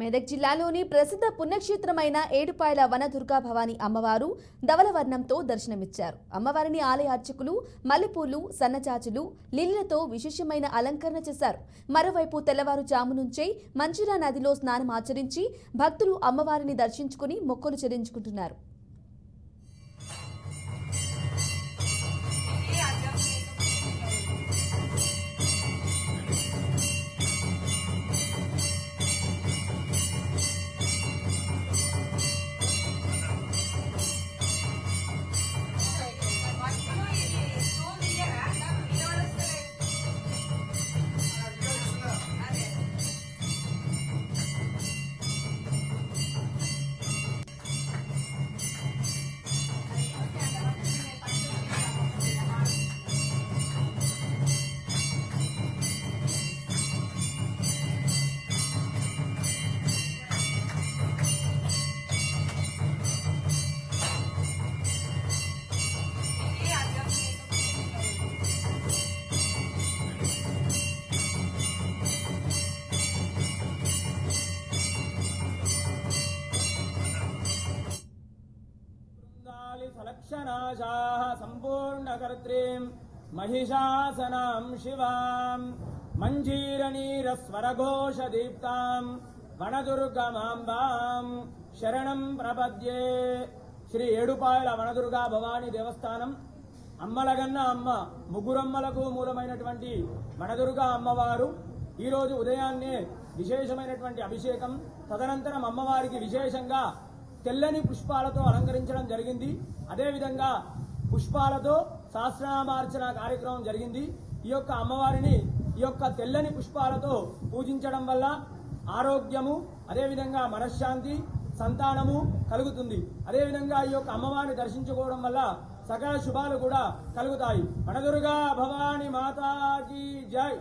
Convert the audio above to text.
మెదక్ జిల్లాలోని ప్రసిద్ధ పుణ్యక్షేత్రమైన ఏడుపాయల వనదుర్గా భవానీ అమ్మవారు ధవలవర్ణంతో దర్శనమిచ్చారు. అమ్మవారిని ఆలయ అర్చకులు మల్లెపూలు, సన్నజాజులు, లిల్లతో విశేషమైన అలంకరణ చేశారు. మరోవైపు తెల్లవారుజాము నుంచే మంచిరా నదిలో స్నానం ఆచరించి భక్తులు అమ్మవారిని దర్శించుకుని మొక్కులు చెల్లించుకుంటున్నారు. सलक्षनाशाः सम्पूर्णकर्त्रीं महिषासनां शिवां मञ्जीरनीरस्वरघोषदीप्तां वनदुर्गमाम्बां शरणं प्रपद्ये। श्री ఏడుపాయల వనదుర్గా భవానీ దేవస్థానం అమ్మలగన్న అమ్మ ముగ్గురమ్మలకు మూలమైనటువంటి వనదుర్గా అమ్మవారు ఈ రోజు ఉదయాన్నే విశేషమైనటువంటి అభిషేకం, తదనంతరం అమ్మవారికి విశేషంగా తెల్లని పుష్పాలతో అలంకరించడం జరిగింది. అదేవిధంగా పుష్పాలతో సహస్రనామార్చన కార్యక్రమం జరిగింది. ఈ యొక్క అమ్మవారిని ఈ యొక్క తెల్లని పుష్పాలతో పూజించడం వల్ల ఆరోగ్యము, అదేవిధంగా మనశ్శాంతి, సంతానము కలుగుతుంది. అదేవిధంగా ఈ యొక్క అమ్మవారిని దర్శించుకోవడం వల్ల సకల శుభాలు కూడా కలుగుతాయి. వనదుర్గా భవానీ మాతాకి జై.